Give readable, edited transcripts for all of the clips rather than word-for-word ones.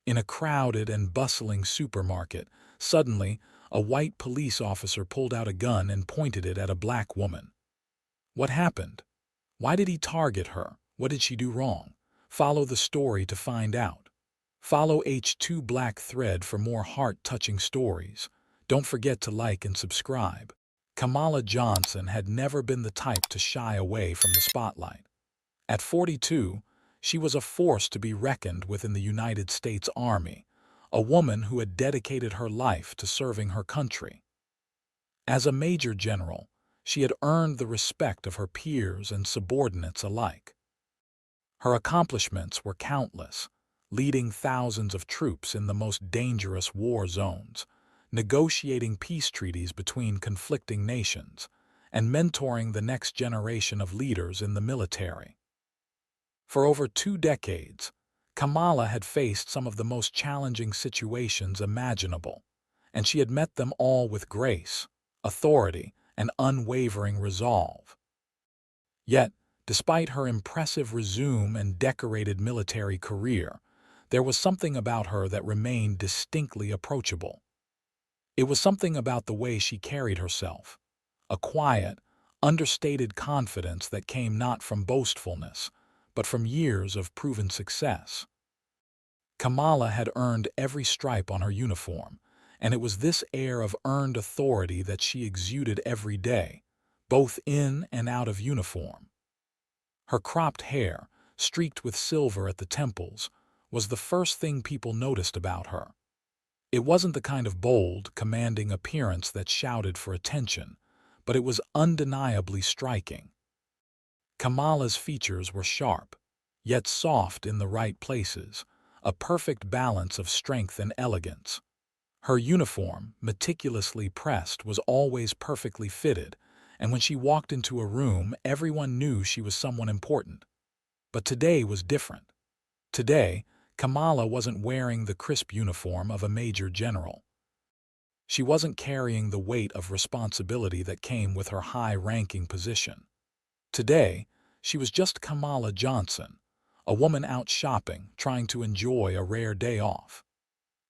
In a crowded and bustling supermarket, suddenly, a white police officer pulled out a gun and pointed it at a black woman. What happened? Why did he target her? What did she do wrong? Follow the story to find out. Follow H2 Black Thread for more heart-touching stories. Don't forget to like and subscribe. Kamala Johnson had never been the type to shy away from the spotlight. At 42, she was a force to be reckoned with in the United States Army, a woman who had dedicated her life to serving her country. As a major general, she had earned the respect of her peers and subordinates alike. Her accomplishments were countless, leading thousands of troops in the most dangerous war zones, negotiating peace treaties between conflicting nations, and mentoring the next generation of leaders in the military. For over 2 decades, Kamala had faced some of the most challenging situations imaginable, and she had met them all with grace, authority, and unwavering resolve. Yet, despite her impressive resume and decorated military career, there was something about her that remained distinctly approachable. It was something about the way she carried herself, a quiet, understated confidence that came not from boastfulness, but from years of proven success. Kamala had earned every stripe on her uniform, and it was this air of earned authority that she exuded every day, both in and out of uniform. Her cropped hair, streaked with silver at the temples, was the first thing people noticed about her. It wasn't the kind of bold, commanding appearance that shouted for attention, but it was undeniably striking. Kamala's features were sharp, yet soft in the right places, a perfect balance of strength and elegance. Her uniform, meticulously pressed, was always perfectly fitted, and when she walked into a room, everyone knew she was someone important. But today was different. Today, Kamala wasn't wearing the crisp uniform of a major general. She wasn't carrying the weight of responsibility that came with her high-ranking position. Today, she was just Kamala Johnson, a woman out shopping, trying to enjoy a rare day off.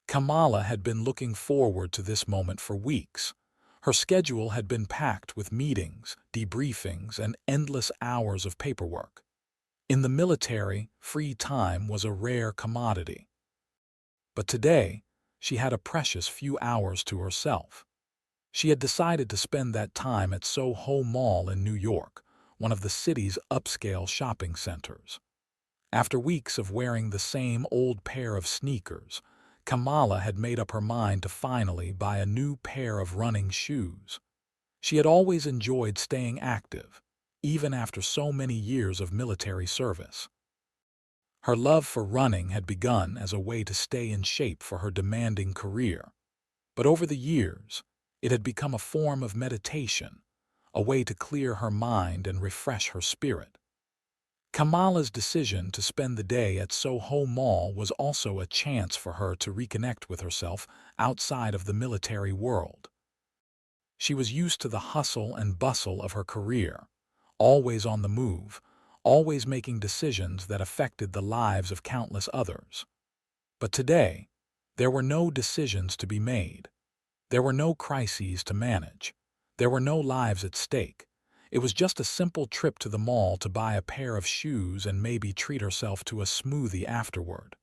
Kamala had been looking forward to this moment for weeks. Her schedule had been packed with meetings, debriefings, and endless hours of paperwork. In the military, free time was a rare commodity. But today, she had a precious few hours to herself. She had decided to spend that time at Soho Mall in New York, one of the city's upscale shopping centers. After weeks of wearing the same old pair of sneakers, Kamala had made up her mind to finally buy a new pair of running shoes. She had always enjoyed staying active, even after so many years of military service. Her love for running had begun as a way to stay in shape for her demanding career. But over the years, it had become a form of meditation, a way to clear her mind and refresh her spirit. Kamala's decision to spend the day at Soho Mall was also a chance for her to reconnect with herself outside of the military world. She was used to the hustle and bustle of her career, always on the move, always making decisions that affected the lives of countless others. But today, there were no decisions to be made. There were no crises to manage. There were no lives at stake. It was just a simple trip to the mall to buy a pair of shoes and maybe treat herself to a smoothie afterward.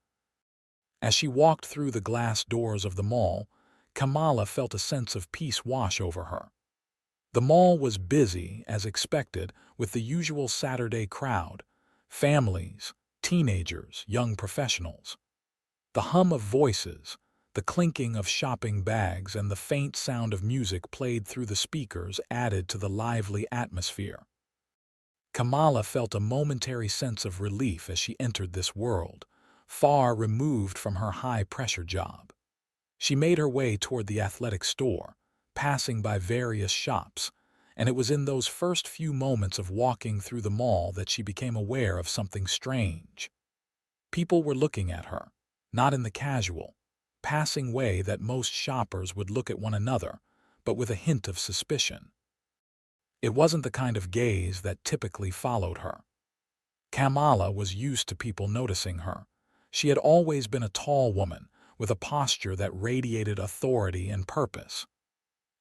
As she walked through the glass doors of the mall, Kamala felt a sense of peace wash over her. The mall was busy, as expected, with the usual Saturday crowd: families, teenagers, young professionals. The hum of voices, the clinking of shopping bags, and the faint sound of music played through the speakers added to the lively atmosphere. Kamala felt a momentary sense of relief as she entered this world, far removed from her high-pressure job. She made her way toward the athletic store, passing by various shops, and it was in those first few moments of walking through the mall that she became aware of something strange. People were looking at her, not in the casual, passing way that most shoppers would look at one another, but with a hint of suspicion. It wasn't the kind of gaze that typically followed her. Kamala was used to people noticing her, She had always been a tall woman, with a posture that radiated authority and purpose.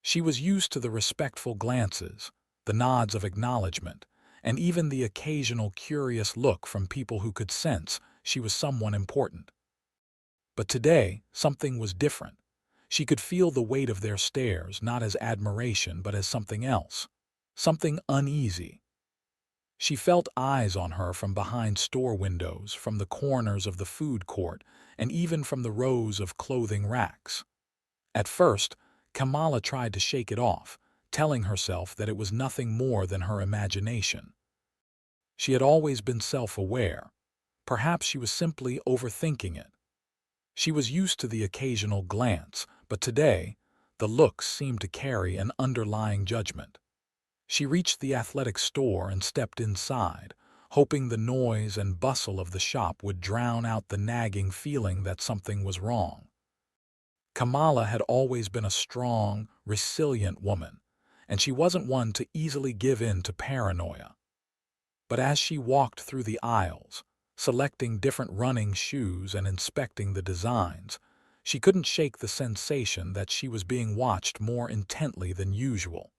She was used to the respectful glances, the nods of acknowledgement, and even the occasional curious look from people who could sense she was someone important. But today, something was different. She could feel the weight of their stares, not as admiration, but as something else, something uneasy. She felt eyes on her from behind store windows, from the corners of the food court, and even from the rows of clothing racks. At first, Kamala tried to shake it off, telling herself that it was nothing more than her imagination. She had always been self-aware. Perhaps she was simply overthinking it. She was used to the occasional glance, but today, the looks seemed to carry an underlying judgment. She reached the athletic store and stepped inside, hoping the noise and bustle of the shop would drown out the nagging feeling that something was wrong. Kamala had always been a strong, resilient woman, and she wasn't one to easily give in to paranoia. But as she walked through the aisles, selecting different running shoes and inspecting the designs, she couldn't shake the sensation that she was being watched more intently than usual.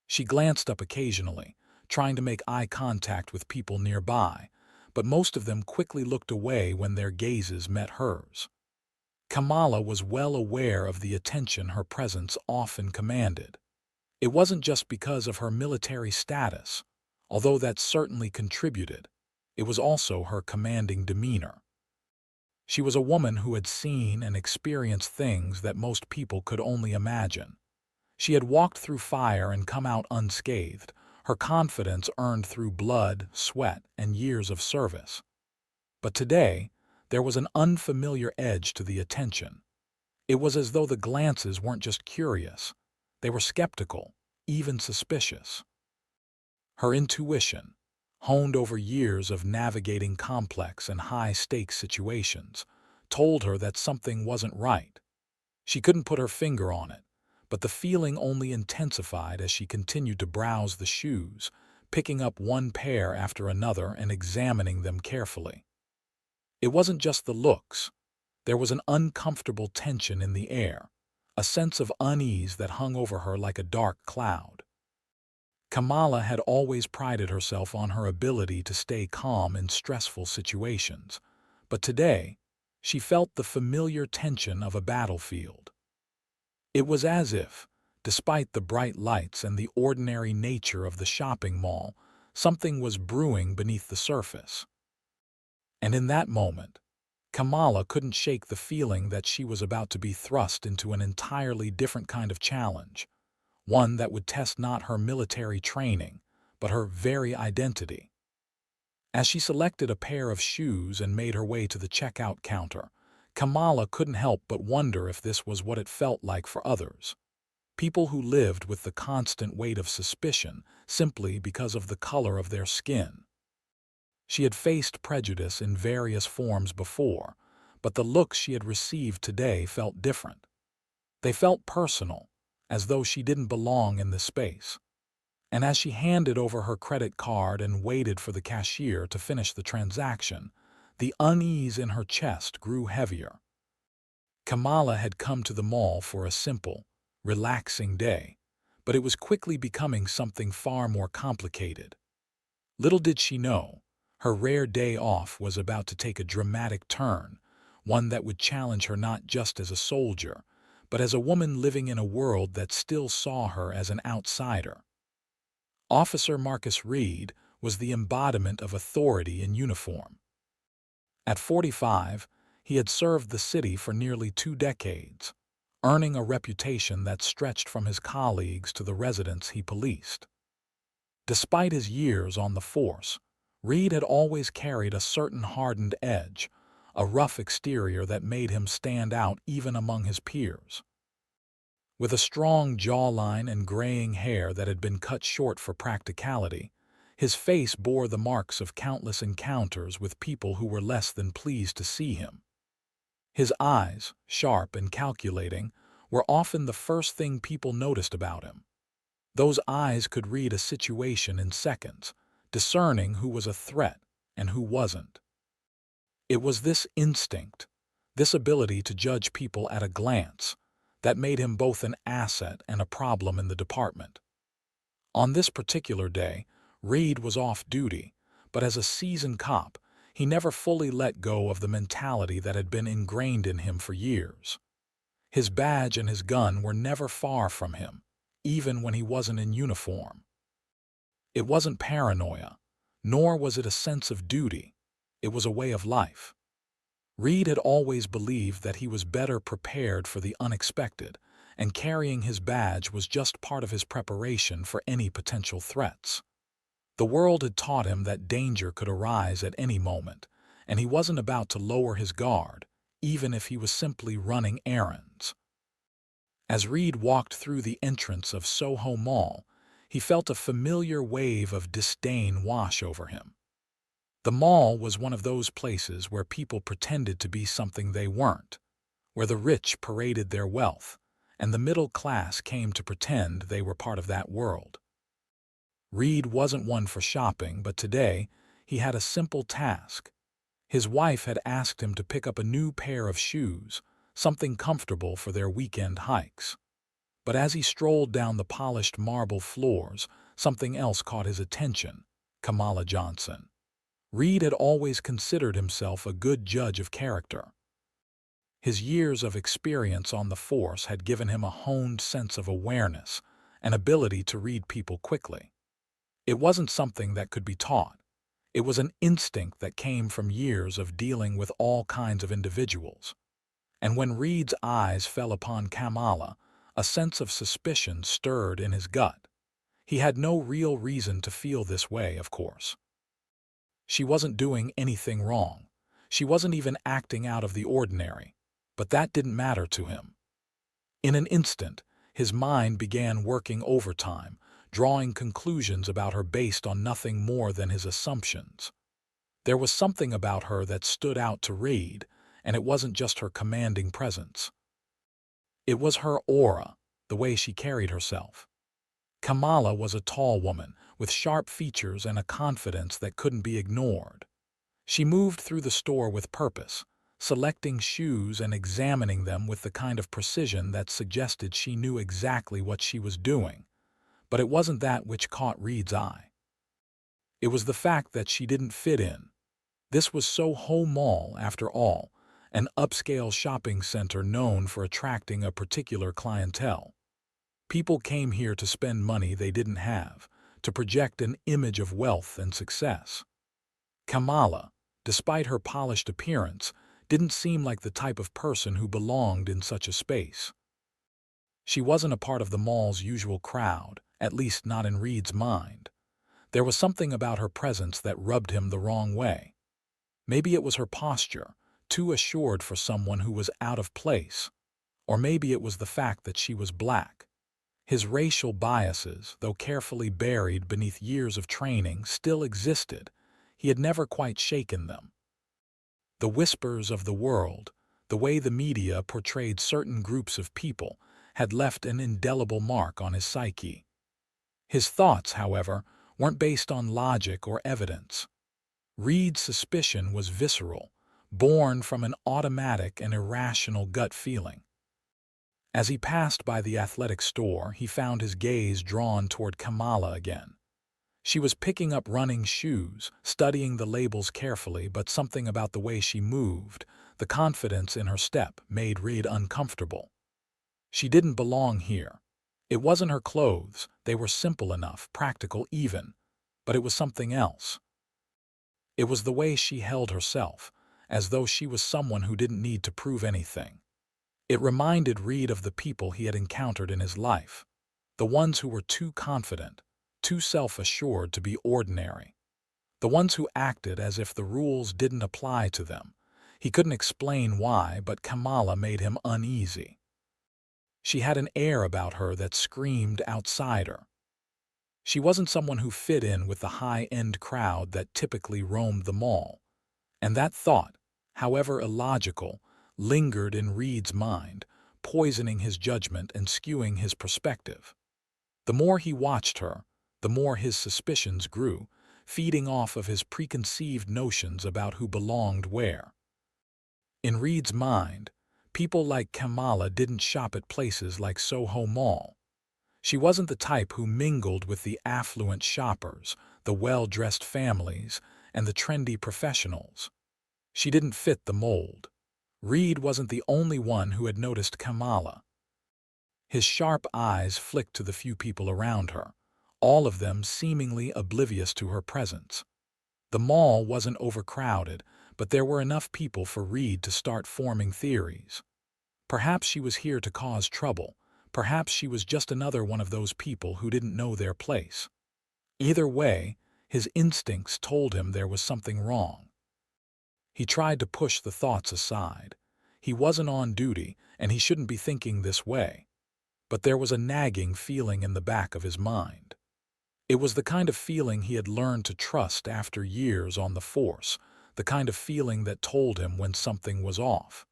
She glanced up occasionally, trying to make eye contact with people nearby, but most of them quickly looked away when their gazes met hers. Kamala was well aware of the attention her presence often commanded. It wasn't just because of her military status, although that certainly contributed. It was also her commanding demeanor. She was a woman who had seen and experienced things that most people could only imagine. She had walked through fire and come out unscathed, her confidence earned through blood, sweat, and years of service. But today, there was an unfamiliar edge to the attention. It was as though the glances weren't just curious. They were skeptical, even suspicious. Her intuition, honed over years of navigating complex and high-stakes situations, told her that something wasn't right. She couldn't put her finger on it, but the feeling only intensified as she continued to browse the shoes, picking up one pair after another and examining them carefully. It wasn't just the looks. There was an uncomfortable tension in the air, a sense of unease that hung over her like a dark cloud. Kamala had always prided herself on her ability to stay calm in stressful situations, but today, she felt the familiar tension of a battlefield. It was as if, despite the bright lights and the ordinary nature of the shopping mall, something was brewing beneath the surface. And in that moment, Kamala couldn't shake the feeling that she was about to be thrust into an entirely different kind of challenge, one that would test not her military training, but her very identity. As she selected a pair of shoes and made her way to the checkout counter, Kamala couldn't help but wonder if this was what it felt like for others. People who lived with the constant weight of suspicion simply because of the color of their skin. She had faced prejudice in various forms before, but the looks she had received today felt different. They felt personal, as though she didn't belong in the space. And as she handed over her credit card and waited for the cashier to finish the transaction, the unease in her chest grew heavier. Kamala had come to the mall for a simple, relaxing day, but it was quickly becoming something far more complicated. Little did she know, her rare day off was about to take a dramatic turn, one that would challenge her not just as a soldier, but as a woman living in a world that still saw her as an outsider. Officer Marcus Reed was the embodiment of authority in uniform. At 45, he had served the city for nearly 2 decades, earning a reputation that stretched from his colleagues to the residents he policed. Despite his years on the force, Reed had always carried a certain hardened edge, a rough exterior that made him stand out even among his peers. With a strong jawline and graying hair that had been cut short for practicality, his face bore the marks of countless encounters with people who were less than pleased to see him. His eyes, sharp and calculating, were often the first thing people noticed about him. Those eyes could read a situation in seconds, discerning who was a threat and who wasn't. It was this instinct, this ability to judge people at a glance, that made him both an asset and a problem in the department. On this particular day, Reed was off duty, but as a seasoned cop, he never fully let go of the mentality that had been ingrained in him for years. His badge and his gun were never far from him, even when he wasn't in uniform. It wasn't paranoia, nor was it a sense of duty. It was a way of life. Reed had always believed that he was better prepared for the unexpected, and carrying his badge was just part of his preparation for any potential threats. The world had taught him that danger could arise at any moment, and he wasn't about to lower his guard, even if he was simply running errands. As Reed walked through the entrance of Soho Mall, he felt a familiar wave of disdain wash over him. The mall was one of those places where people pretended to be something they weren't, where the rich paraded their wealth, and the middle class came to pretend they were part of that world. Reed wasn't one for shopping, but today he had a simple task. His wife had asked him to pick up a new pair of shoes, something comfortable for their weekend hikes. But as he strolled down the polished marble floors, something else caught his attention: Kamala Johnson. Reed had always considered himself a good judge of character. His years of experience on the force had given him a honed sense of awareness, an ability to read people quickly. It wasn't something that could be taught. It was an instinct that came from years of dealing with all kinds of individuals. And when Reed's eyes fell upon Kamala, a sense of suspicion stirred in his gut. He had no real reason to feel this way, of course. She wasn't doing anything wrong. She wasn't even acting out of the ordinary. But that didn't matter to him. In an instant, his mind began working overtime, drawing conclusions about her based on nothing more than his assumptions. There was something about her that stood out to Reed, and it wasn't just her commanding presence. It was her aura, the way she carried herself. Kamala was a tall woman, with sharp features and a confidence that couldn't be ignored. She moved through the store with purpose, selecting shoes and examining them with the kind of precision that suggested she knew exactly what she was doing. But it wasn't that which caught Reed's eye. It was the fact that she didn't fit in. This was Soho Mall, after all, an upscale shopping center known for attracting a particular clientele. People came here to spend money they didn't have, to project an image of wealth and success. Kamala, despite her polished appearance, didn't seem like the type of person who belonged in such a space. She wasn't a part of the mall's usual crowd, at least not in Reed's mind. There was something about her presence that rubbed him the wrong way. Maybe it was her posture, too assured for someone who was out of place. Or maybe it was the fact that she was black. His racial biases, though carefully buried beneath years of training, still existed. He had never quite shaken them. The whispers of the world, the way the media portrayed certain groups of people, had left an indelible mark on his psyche. His thoughts, however, weren't based on logic or evidence. Reed's suspicion was visceral, born from an automatic and irrational gut feeling. As he passed by the athletic store, he found his gaze drawn toward Kamala again. She was picking up running shoes, studying the labels carefully, but something about the way she moved, the confidence in her step, made Reed uncomfortable. She didn't belong here. It wasn't her clothes, they were simple enough, practical even, but it was something else. It was the way she held herself, as though she was someone who didn't need to prove anything. It reminded Reed of the people he had encountered in his life, the ones who were too confident, too self-assured to be ordinary, the ones who acted as if the rules didn't apply to them. He couldn't explain why, but Kamala made him uneasy. She had an air about her that screamed outsider. She wasn't someone who fit in with the high-end crowd that typically roamed the mall. And that thought, however illogical, lingered in Reed's mind, poisoning his judgment and skewing his perspective. The more he watched her, the more his suspicions grew, feeding off of his preconceived notions about who belonged where. In Reed's mind, people like Kamala didn't shop at places like Soho Mall. She wasn't the type who mingled with the affluent shoppers, the well-dressed families, and the trendy professionals. She didn't fit the mold. Reed wasn't the only one who had noticed Kamala. His sharp eyes flicked to the few people around her, all of them seemingly oblivious to her presence. The mall wasn't overcrowded, but there were enough people for Reed to start forming theories. Perhaps she was here to cause trouble. Perhaps she was just another one of those people who didn't know their place. Either way, his instincts told him there was something wrong. He tried to push the thoughts aside. He wasn't on duty, and he shouldn't be thinking this way. But there was a nagging feeling in the back of his mind. It was the kind of feeling he had learned to trust after years on the force, the kind of feeling that told him when something was off.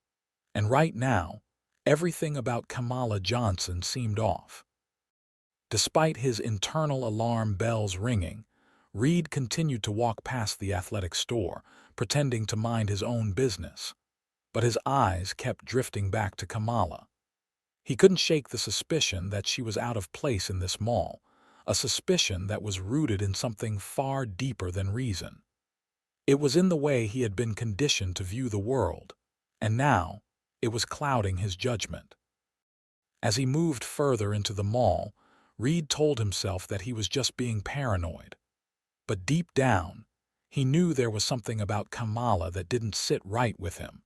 And right now, everything about Kamala Johnson seemed off. Despite his internal alarm bells ringing, Reed continued to walk past the athletic store, pretending to mind his own business. But his eyes kept drifting back to Kamala. He couldn't shake the suspicion that she was out of place in this mall, a suspicion that was rooted in something far deeper than reason. It was in the way he had been conditioned to view the world, and now it was clouding his judgment. As he moved further into the mall, Reed told himself that he was just being paranoid. But deep down, he knew there was something about Kamala that didn't sit right with him.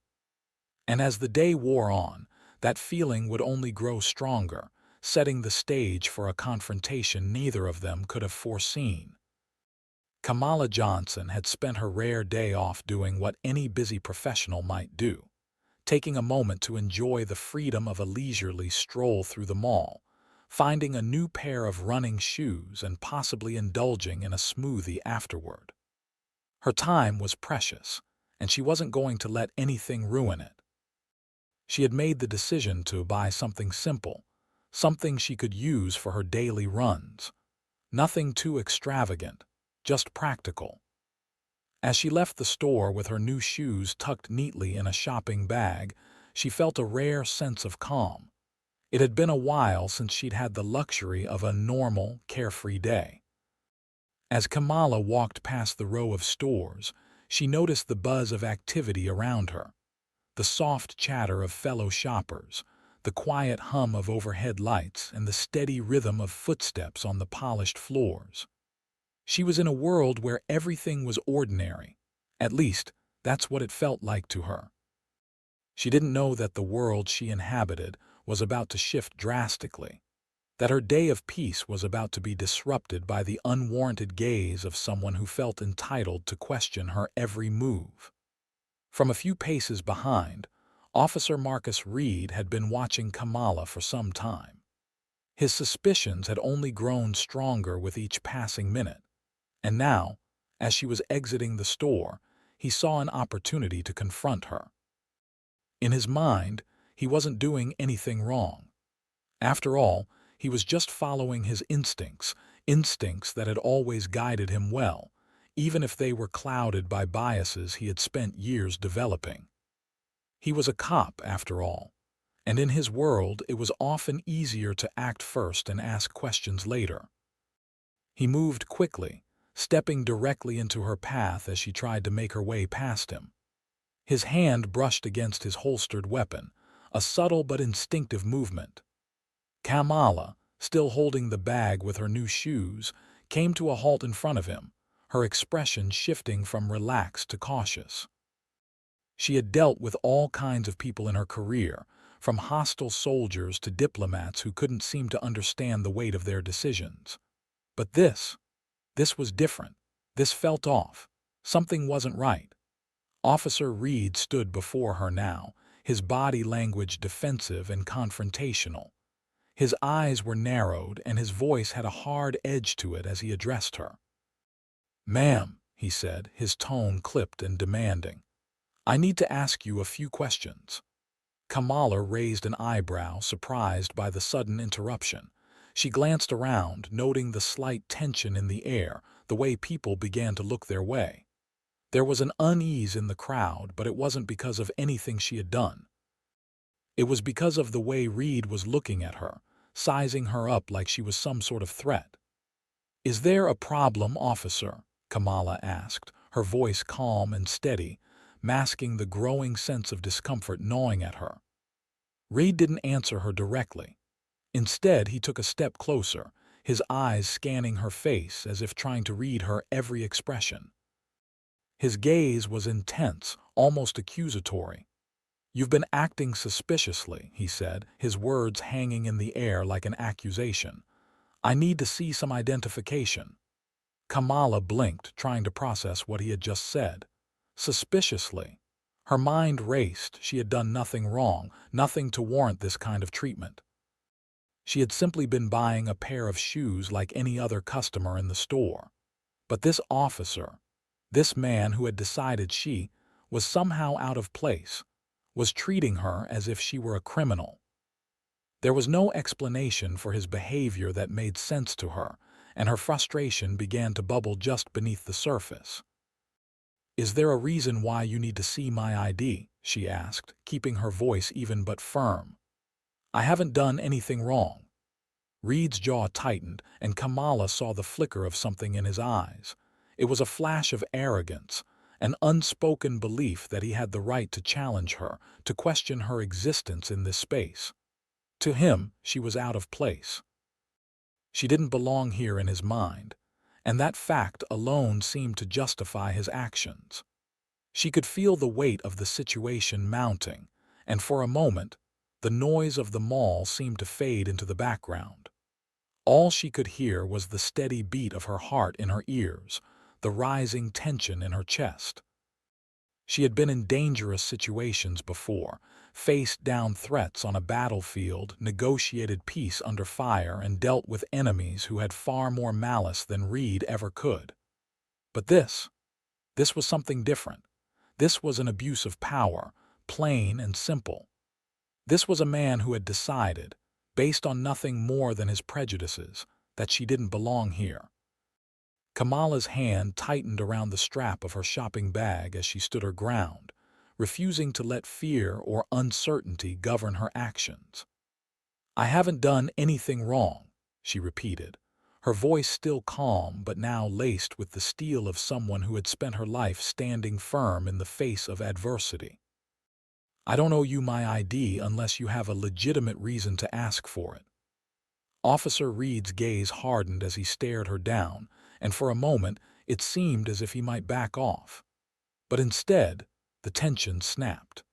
And as the day wore on, that feeling would only grow stronger, setting the stage for a confrontation neither of them could have foreseen. Kamala Johnson had spent her rare day off doing what any busy professional might do, taking a moment to enjoy the freedom of a leisurely stroll through the mall, finding a new pair of running shoes and possibly indulging in a smoothie afterward. Her time was precious, and she wasn't going to let anything ruin it. She had made the decision to buy something simple, something she could use for her daily runs. Nothing too extravagant, just practical. As she left the store with her new shoes tucked neatly in a shopping bag, she felt a rare sense of calm. It had been a while since she'd had the luxury of a normal, carefree day. As Kamala walked past the row of stores, she noticed the buzz of activity around her. The soft chatter of fellow shoppers, the quiet hum of overhead lights, and the steady rhythm of footsteps on the polished floors. She was in a world where everything was ordinary. At least, that's what it felt like to her. She didn't know that the world she inhabited was about to shift drastically, that her day of peace was about to be disrupted by the unwarranted gaze of someone who felt entitled to question her every move. From a few paces behind, Officer Marcus Reed had been watching Kamala for some time. His suspicions had only grown stronger with each passing minute, and now, as she was exiting the store, he saw an opportunity to confront her. In his mind, he wasn't doing anything wrong. After all, he was just following his instincts, instincts that had always guided him well, even if they were clouded by biases he had spent years developing. He was a cop, after all, and in his world it was often easier to act first and ask questions later. He moved quickly, stepping directly into her path as she tried to make her way past him. His hand brushed against his holstered weapon, a subtle but instinctive movement. Kamala, still holding the bag with her new shoes, came to a halt in front of him, her expression shifting from relaxed to cautious. She had dealt with all kinds of people in her career, from hostile soldiers to diplomats who couldn't seem to understand the weight of their decisions. But this was different. This felt off. Something wasn't right. Officer Reed stood before her now, his body language defensive and confrontational. His eyes were narrowed and his voice had a hard edge to it as he addressed her. "Ma'am," he said, his tone clipped and demanding, "I need to ask you a few questions." Kamala raised an eyebrow, surprised by the sudden interruption. She glanced around, noting the slight tension in the air, the way people began to look their way. There was an unease in the crowd, but it wasn't because of anything she had done. It was because of the way Reed was looking at her, sizing her up like she was some sort of threat. "Is there a problem, officer?" Kamala asked, her voice calm and steady, masking the growing sense of discomfort gnawing at her. Reed didn't answer her directly. Instead, he took a step closer, his eyes scanning her face as if trying to read her every expression. His gaze was intense, almost accusatory. "You've been acting suspiciously," he said, his words hanging in the air like an accusation. "I need to see some identification." Kamala blinked, trying to process what he had just said. Suspiciously. Her mind raced. She had done nothing wrong, nothing to warrant this kind of treatment. She had simply been buying a pair of shoes like any other customer in the store. But this officer, this man who had decided she was somehow out of place, was treating her as if she were a criminal. There was no explanation for his behavior that made sense to her, and her frustration began to bubble just beneath the surface. "Is there a reason why you need to see my ID?" she asked, keeping her voice even but firm. "I haven't done anything wrong." Reed's jaw tightened, and Kamala saw the flicker of something in his eyes. It was a flash of arrogance, an unspoken belief that he had the right to challenge her, to question her existence in this space. To him, she was out of place. She didn't belong here in his mind, and that fact alone seemed to justify his actions. She could feel the weight of the situation mounting, and for a moment, the noise of the mall seemed to fade into the background. All she could hear was the steady beat of her heart in her ears, the rising tension in her chest. She had been in dangerous situations before, faced down threats on a battlefield, negotiated peace under fire, and dealt with enemies who had far more malice than Reed ever could. But this was something different. This was an abuse of power, plain and simple. This was a man who had decided, based on nothing more than his prejudices, that she didn't belong here. Kamala's hand tightened around the strap of her shopping bag as she stood her ground, refusing to let fear or uncertainty govern her actions. "I haven't done anything wrong," she repeated, her voice still calm but now laced with the steel of someone who had spent her life standing firm in the face of adversity. "I don't owe you my ID unless you have a legitimate reason to ask for it." Officer Reed's gaze hardened as he stared her down, and for a moment it seemed as if he might back off. But instead, the tension snapped.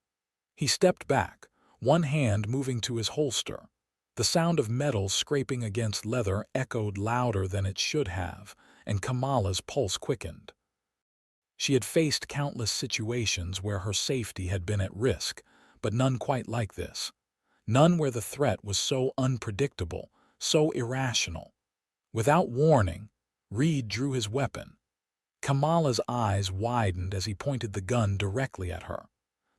He stepped back, one hand moving to his holster. The sound of metal scraping against leather echoed louder than it should have, and Kamala's pulse quickened. She had faced countless situations where her safety had been at risk, but none quite like this. None where the threat was so unpredictable, so irrational. Without warning, Reed drew his weapon. Kamala's eyes widened as he pointed the gun directly at her.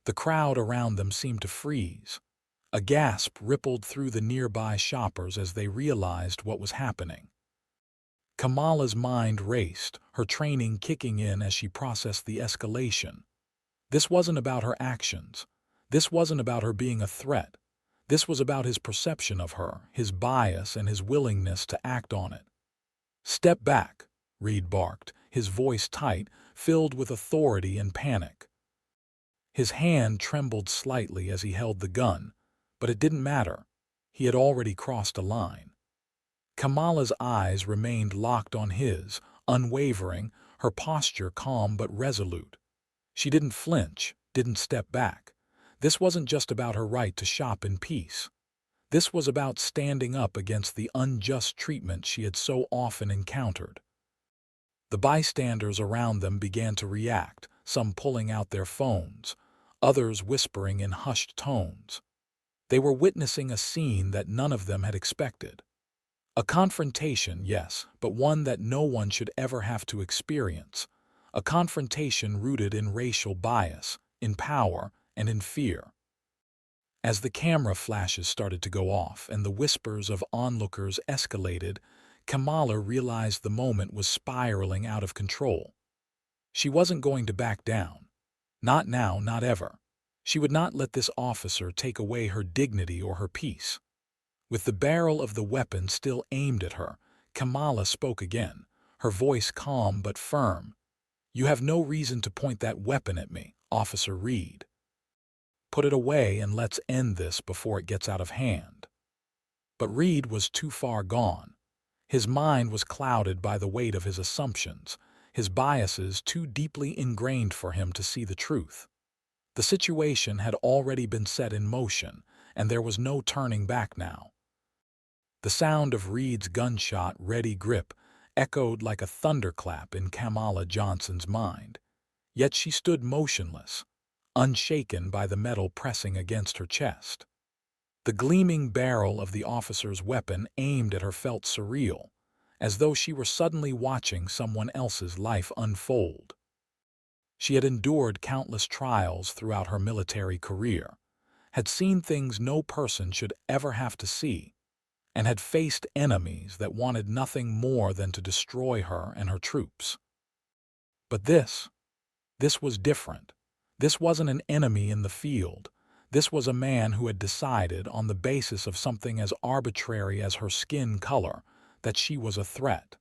The crowd around them seemed to freeze. A gasp rippled through the nearby shoppers as they realized what was happening. Kamala's mind raced, her training kicking in as she processed the escalation. This wasn't about her actions. This wasn't about her being a threat. This was about his perception of her, his bias, and his willingness to act on it. "Step back," Reed barked, his voice tight, filled with authority and panic. His hand trembled slightly as he held the gun, but it didn't matter. He had already crossed a line. Kamala's eyes remained locked on his, unwavering, her posture calm but resolute. She didn't flinch, didn't step back. This wasn't just about her right to shop in peace. This was about standing up against the unjust treatment she had so often encountered. The bystanders around them began to react, some pulling out their phones, others whispering in hushed tones. They were witnessing a scene that none of them had expected. A confrontation, yes, but one that no one should ever have to experience. A confrontation rooted in racial bias, in power, and in fear. As the camera flashes started to go off and the whispers of onlookers escalated, Kamala realized the moment was spiraling out of control. She wasn't going to back down. Not now, not ever. She would not let this officer take away her dignity or her peace. With the barrel of the weapon still aimed at her, Kamala spoke again, her voice calm but firm. "You have no reason to point that weapon at me, Officer Reed. Put it away and let's end this before it gets out of hand." But Reed was too far gone. His mind was clouded by the weight of his assumptions, his biases too deeply ingrained for him to see the truth. The situation had already been set in motion, and there was no turning back now. The sound of Reed's gunshot ready grip echoed like a thunderclap in Kamala Johnson's mind. Yet she stood motionless, unshaken by the metal pressing against her chest. The gleaming barrel of the officer's weapon aimed at her felt surreal, as though she were suddenly watching someone else's life unfold. She had endured countless trials throughout her military career, had seen things no person should ever have to see, and had faced enemies that wanted nothing more than to destroy her and her troops. But this was different. This wasn't an enemy in the field. This was a man who had decided, on the basis of something as arbitrary as her skin color, that she was a threat.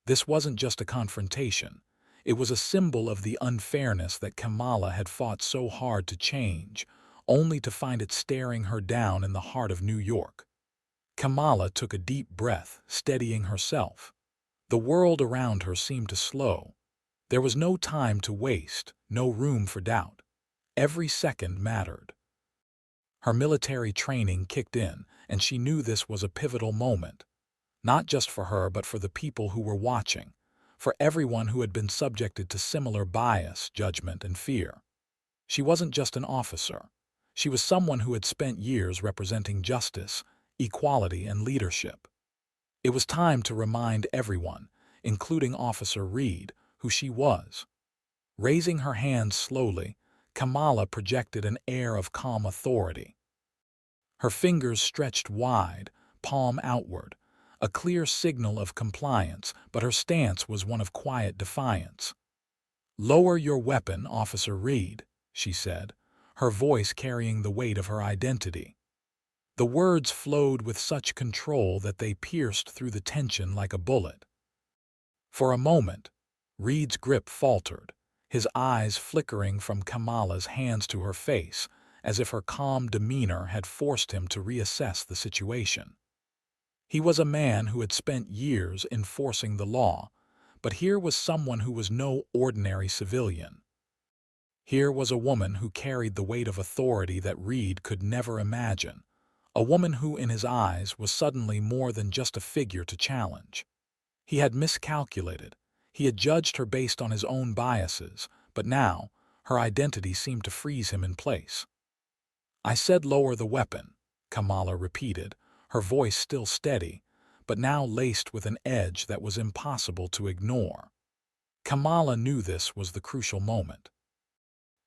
This wasn't just a confrontation. It was a symbol of the unfairness that Kamala had fought so hard to change, only to find it staring her down in the heart of New York. Kamala took a deep breath, steadying herself. The world around her seemed to slow. There was no time to waste, no room for doubt. Every second mattered. Her military training kicked in, and she knew this was a pivotal moment, not just for her but for the people who were watching, for everyone who had been subjected to similar bias, judgment, and fear. She wasn't just an officer. She was someone who had spent years representing justice, equality, and leadership. It was time to remind everyone, including Officer Reed, who she was. Raising her hands slowly, Kamala projected an air of calm authority. Her fingers stretched wide, palm outward, a clear signal of compliance, but her stance was one of quiet defiance. "Lower your weapon, Officer Reed," she said, her voice carrying the weight of her identity. The words flowed with such control that they pierced through the tension like a bullet. For a moment, Reed's grip faltered, his eyes flickering from Kamala's hands to her face, as if her calm demeanor had forced him to reassess the situation. He was a man who had spent years enforcing the law, but here was someone who was no ordinary civilian. Here was a woman who carried the weight of authority that Reed could never imagine, a woman who, in his eyes, was suddenly more than just a figure to challenge. He had miscalculated. He had judged her based on his own biases, but now her identity seemed to freeze him in place. "I said lower the weapon," Kamala repeated, her voice still steady, but now laced with an edge that was impossible to ignore. Kamala knew this was the crucial moment.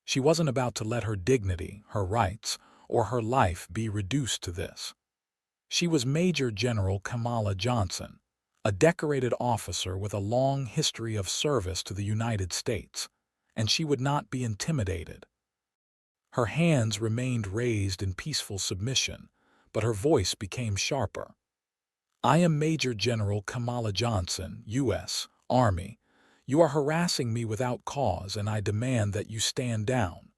She wasn't about to let her dignity, her rights, or her life be reduced to this. She was Major General Kamala Johnson, a decorated officer with a long history of service to the United States, and she would not be intimidated. Her hands remained raised in peaceful submission, but her voice became sharper. "I am Major General Kamala Johnson, U.S. Army. You are harassing me without cause, and I demand that you stand down."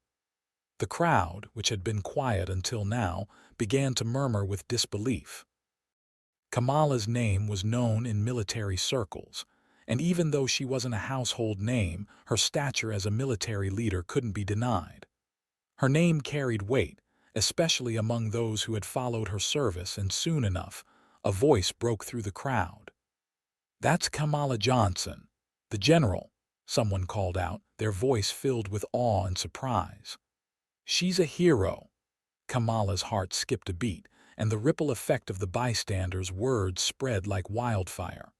The crowd, which had been quiet until now, began to murmur with disbelief. Kamala's name was known in military circles, and even though she wasn't a household name, her stature as a military leader couldn't be denied. Her name carried weight, especially among those who had followed her service, and soon enough, a voice broke through the crowd. "That's Kamala Johnson, the general," someone called out, their voice filled with awe and surprise. "She's a hero." Kamala's heart skipped a beat, and the ripple effect of the bystanders' words spread like wildfire.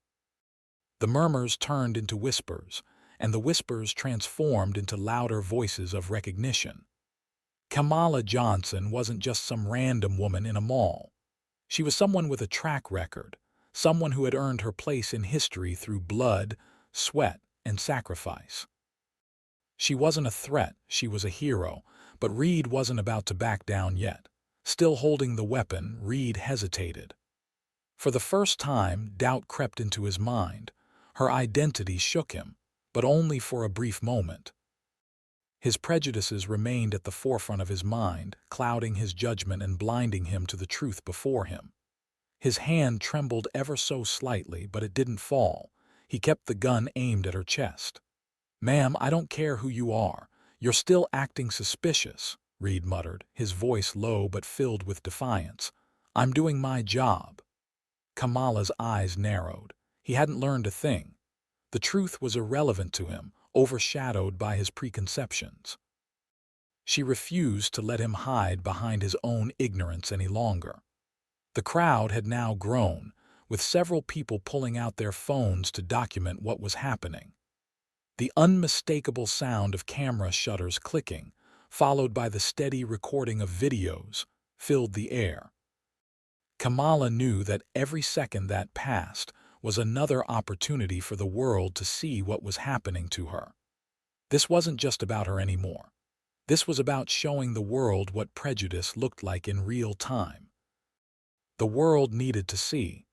The murmurs turned into whispers, and the whispers transformed into louder voices of recognition. Kamala Johnson wasn't just some random woman in a mall. She was someone with a track record, someone who had earned her place in history through blood, sweat, and sacrifice. She wasn't a threat, she was a hero, but Reed wasn't about to back down yet. Still holding the weapon, Reed hesitated. For the first time, doubt crept into his mind. Her identity shook him, but only for a brief moment. His prejudices remained at the forefront of his mind, clouding his judgment and blinding him to the truth before him. His hand trembled ever so slightly, but it didn't fall. He kept the gun aimed at her chest. "Ma'am, I don't care who you are. You're still acting suspicious," Reed muttered, his voice low but filled with defiance. "I'm doing my job." Kamala's eyes narrowed. He hadn't learned a thing. The truth was irrelevant to him, overshadowed by his preconceptions. She refused to let him hide behind his own ignorance any longer. The crowd had now grown, with several people pulling out their phones to document what was happening. The unmistakable sound of camera shutters clicking, followed by the steady recording of videos, filled the air. Kamala knew that every second that passed was another opportunity for the world to see what was happening to her. This wasn't just about her anymore. This was about showing the world what prejudice looked like in real time. The world needed to see.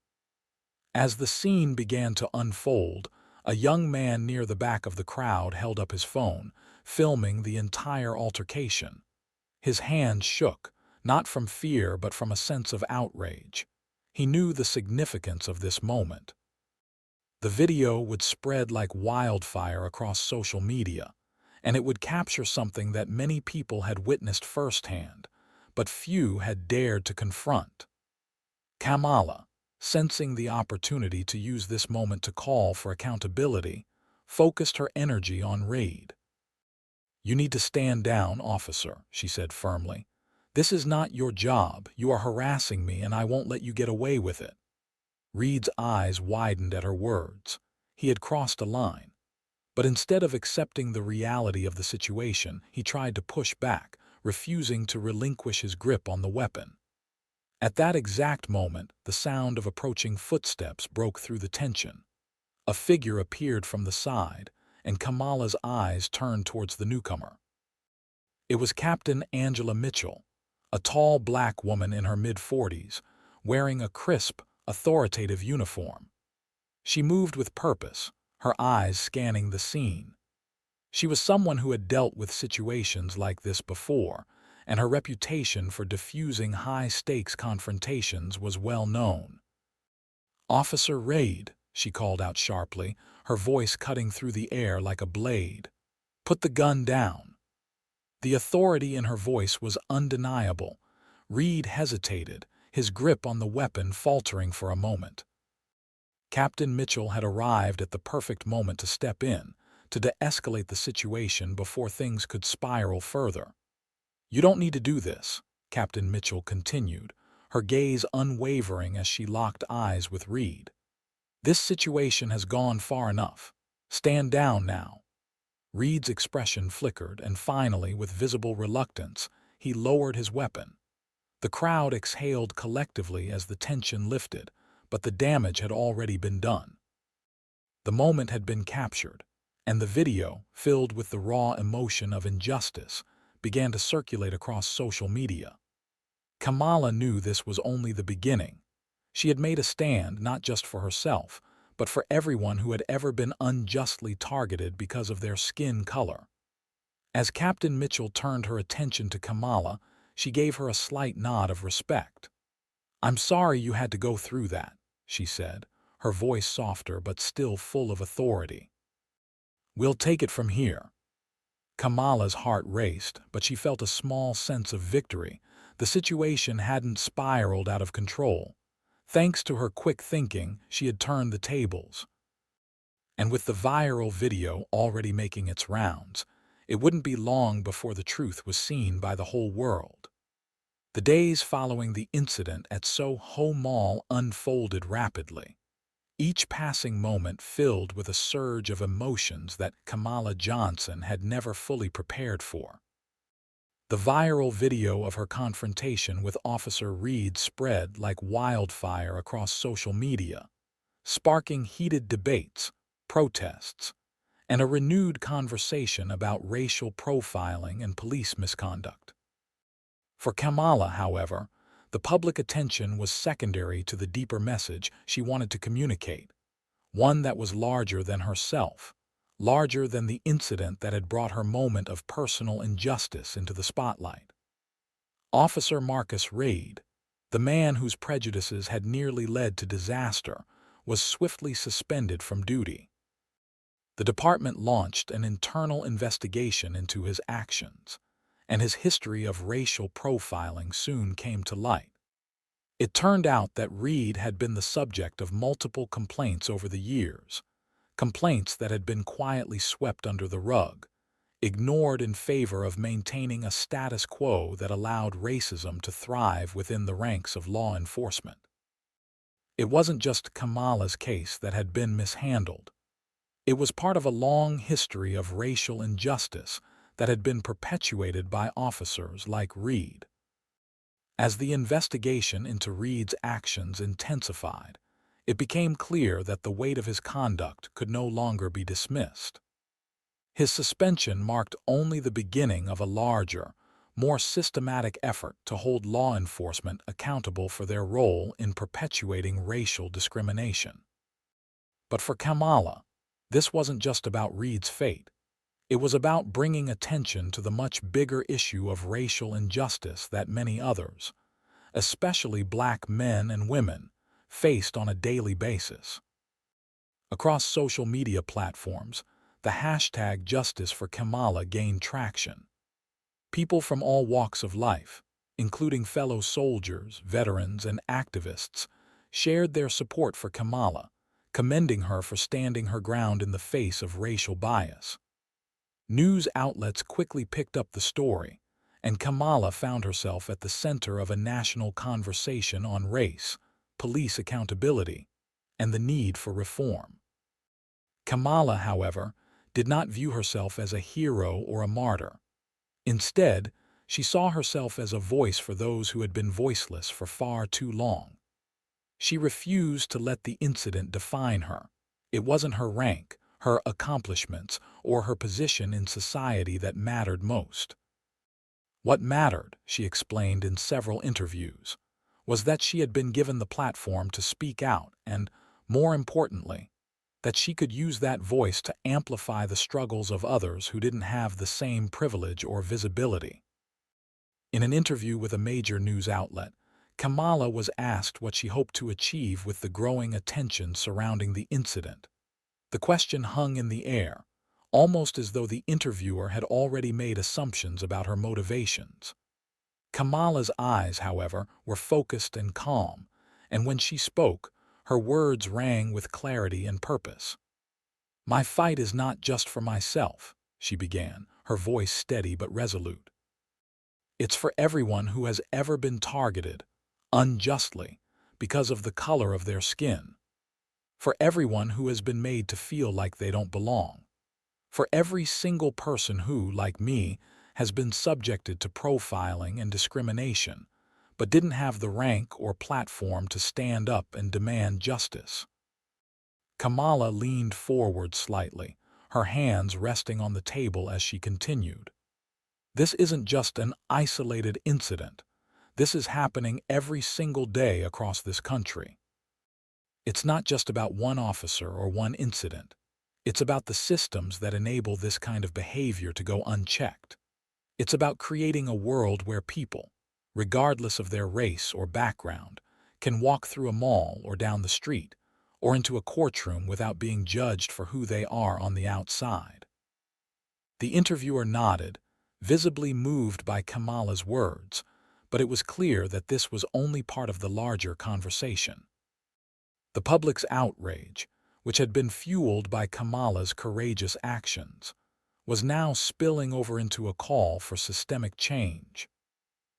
As the scene began to unfold, a young man near the back of the crowd held up his phone, filming the entire altercation. His hand shook, not from fear but from a sense of outrage. He knew the significance of this moment. The video would spread like wildfire across social media, and it would capture something that many people had witnessed firsthand, but few had dared to confront. Kamala, sensing the opportunity to use this moment to call for accountability, focused her energy on Reed. "You need to stand down, officer," she said firmly. "This is not your job. You are harassing me, and I won't let you get away with it." Reed's eyes widened at her words. He had crossed a line. But instead of accepting the reality of the situation, he tried to push back, refusing to relinquish his grip on the weapon. At that exact moment, the sound of approaching footsteps broke through the tension. A figure appeared from the side, and Kamala's eyes turned towards the newcomer. It was Captain Angela Mitchell, a tall black woman in her mid-40s, wearing a crisp, authoritative uniform. She moved with purpose, her eyes scanning the scene. She was someone who had dealt with situations like this before, and her reputation for diffusing high-stakes confrontations was well known. "Officer Reed," she called out sharply, her voice cutting through the air like a blade. "Put the gun down." The authority in her voice was undeniable. Reed hesitated, his grip on the weapon faltering for a moment. Captain Mitchell had arrived at the perfect moment to step in, to de-escalate the situation before things could spiral further. "You don't need to do this," Captain Mitchell continued, her gaze unwavering as she locked eyes with Reed. "This situation has gone far enough. Stand down now." Reed's expression flickered, and finally, with visible reluctance, he lowered his weapon. The crowd exhaled collectively as the tension lifted, but the damage had already been done. The moment had been captured, and the video, filled with the raw emotion of injustice, began to circulate across social media. Kamala knew this was only the beginning. She had made a stand not just for herself, but for everyone who had ever been unjustly targeted because of their skin color. As Captain Mitchell turned her attention to Kamala, she gave her a slight nod of respect. "I'm sorry you had to go through that," she said, her voice softer but still full of authority. "We'll take it from here." Kamala's heart raced, but she felt a small sense of victory. The situation hadn't spiraled out of control. Thanks to her quick thinking, she had turned the tables. And with the viral video already making its rounds, it wouldn't be long before the truth was seen by the whole world. The days following the incident at Soho Mall unfolded rapidly, each passing moment filled with a surge of emotions that Kamala Johnson had never fully prepared for. The viral video of her confrontation with Officer Reed spread like wildfire across social media, sparking heated debates, protests, and a renewed conversation about racial profiling and police misconduct. For Kamala, however, the public attention was secondary to the deeper message she wanted to communicate, one that was larger than herself, larger than the incident that had brought her moment of personal injustice into the spotlight. Officer Marcus Reed, the man whose prejudices had nearly led to disaster, was swiftly suspended from duty. The department launched an internal investigation into his actions, and his history of racial profiling soon came to light. It turned out that Reed had been the subject of multiple complaints over the years, complaints that had been quietly swept under the rug, ignored in favor of maintaining a status quo that allowed racism to thrive within the ranks of law enforcement. It wasn't just Kamala's case that had been mishandled. It was part of a long history of racial injustice that had been perpetuated by officers like Reed. As the investigation into Reed's actions intensified, it became clear that the weight of his conduct could no longer be dismissed. His suspension marked only the beginning of a larger, more systematic effort to hold law enforcement accountable for their role in perpetuating racial discrimination. But for Kamala, this wasn't just about Reed's fate. It was about bringing attention to the much bigger issue of racial injustice that many others, especially black men and women, faced on a daily basis. Across social media platforms, the hashtag Justice for Kamala gained traction. People from all walks of life, including fellow soldiers, veterans, and activists, shared their support for Kamala, commending her for standing her ground in the face of racial bias. News outlets quickly picked up the story, and Kamala found herself at the center of a national conversation on race, police accountability, and the need for reform. Kamala, however, did not view herself as a hero or a martyr. Instead, she saw herself as a voice for those who had been voiceless for far too long. She refused to let the incident define her. It wasn't her rank, her accomplishments, or her position in society that mattered most. What mattered, she explained in several interviews, was that she had been given the platform to speak out and, more importantly, that she could use that voice to amplify the struggles of others who didn't have the same privilege or visibility. In an interview with a major news outlet, Kamala was asked what she hoped to achieve with the growing attention surrounding the incident. The question hung in the air, almost as though the interviewer had already made assumptions about her motivations. Kamala's eyes, however, were focused and calm, and when she spoke, her words rang with clarity and purpose. "My fight is not just for myself," she began, her voice steady but resolute. "It's for everyone who has ever been targeted, unjustly, because of the color of their skin. For everyone who has been made to feel like they don't belong. For every single person who, like me, has been subjected to profiling and discrimination, but didn't have the rank or platform to stand up and demand justice." Kamala leaned forward slightly, her hands resting on the table as she continued. "This isn't just an isolated incident. This is happening every single day across this country. It's not just about one officer or one incident. It's about the systems that enable this kind of behavior to go unchecked. It's about creating a world where people, regardless of their race or background, can walk through a mall or down the street, or into a courtroom without being judged for who they are on the outside." The interviewer nodded, visibly moved by Kamala's words, but it was clear that this was only part of the larger conversation. The public's outrage, which had been fueled by Kamala's courageous actions, was now spilling over into a call for systemic change.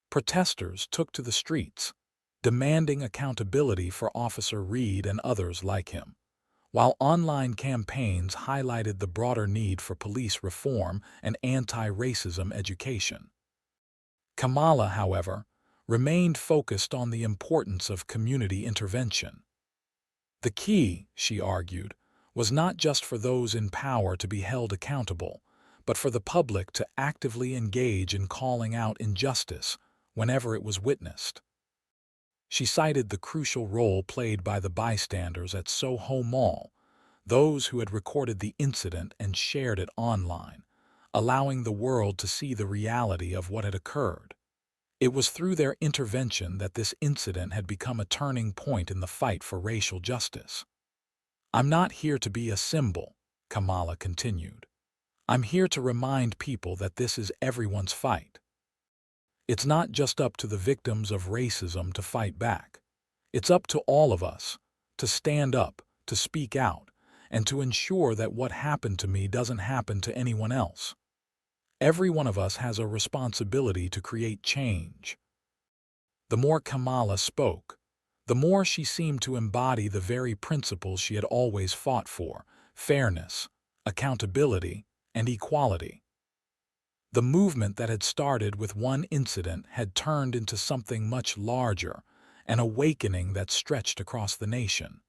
Protesters took to the streets, demanding accountability for Officer Reed and others like him, while online campaigns highlighted the broader need for police reform and anti-racism education. Kamala, however, remained focused on the importance of community intervention. The key, she argued, was not just for those in power to be held accountable, but for the public to actively engage in calling out injustice whenever it was witnessed. She cited the crucial role played by the bystanders at Soho Mall, those who had recorded the incident and shared it online, allowing the world to see the reality of what had occurred. It was through their intervention that this incident had become a turning point in the fight for racial justice. "I'm not here to be a symbol," Kamala continued. "I'm here to remind people that this is everyone's fight. It's not just up to the victims of racism to fight back. It's up to all of us to stand up, to speak out, and to ensure that what happened to me doesn't happen to anyone else. Every one of us has a responsibility to create change." The more Kamala spoke, the more she seemed to embody the very principles she had always fought for: fairness, accountability, and equality. The movement that had started with one incident had turned into something much larger, an awakening that stretched across the nation.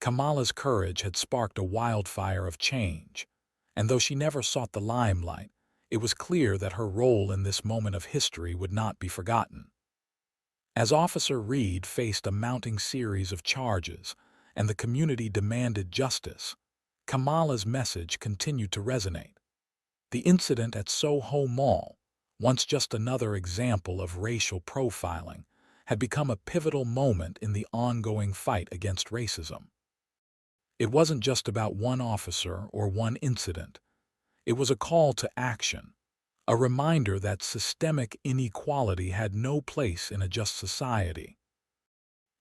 Kamala's courage had sparked a wildfire of change, and though she never sought the limelight, it was clear that her role in this moment of history would not be forgotten. As Officer Reed faced a mounting series of charges and the community demanded justice, Kamala's message continued to resonate. The incident at Soho Mall, once just another example of racial profiling, had become a pivotal moment in the ongoing fight against racism. It wasn't just about one officer or one incident. It was a call to action, a reminder that systemic inequality had no place in a just society.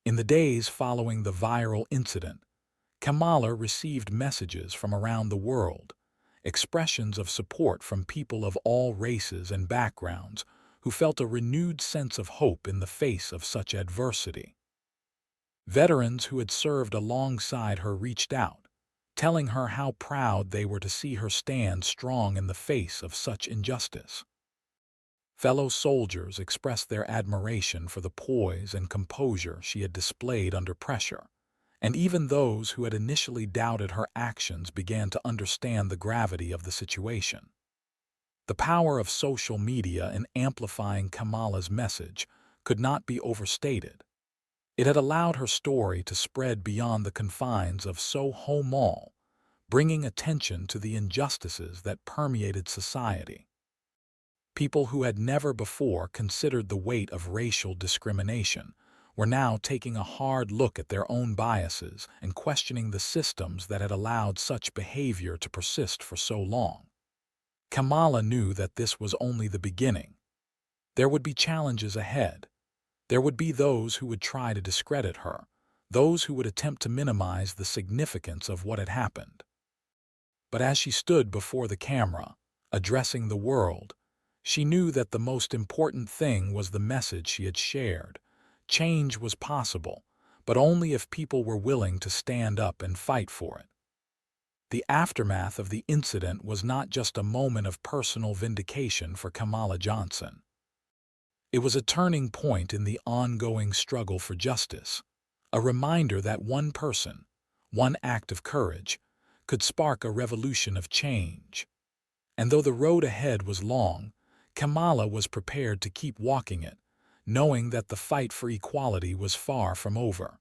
In the days following the viral incident, Kamala received messages from around the world, expressions of support from people of all races and backgrounds who felt a renewed sense of hope in the face of such adversity. Veterans who had served alongside her reached out, telling her how proud they were to see her stand strong in the face of such injustice. Fellow soldiers expressed their admiration for the poise and composure she had displayed under pressure, and even those who had initially doubted her actions began to understand the gravity of the situation. The power of social media in amplifying Kamala's message could not be overstated. It had allowed her story to spread beyond the confines of Soho Mall, bringing attention to the injustices that permeated society. People who had never before considered the weight of racial discrimination were now taking a hard look at their own biases and questioning the systems that had allowed such behavior to persist for so long. Kamala knew that this was only the beginning. There would be challenges ahead. There would be those who would try to discredit her, those who would attempt to minimize the significance of what had happened. But as she stood before the camera, addressing the world, she knew that the most important thing was the message she had shared. Change was possible, but only if people were willing to stand up and fight for it. The aftermath of the incident was not just a moment of personal vindication for Kamala Johnson. It was a turning point in the ongoing struggle for justice, a reminder that one person, one act of courage, could spark a revolution of change. And though the road ahead was long, Kamala was prepared to keep walking it, knowing that the fight for equality was far from over.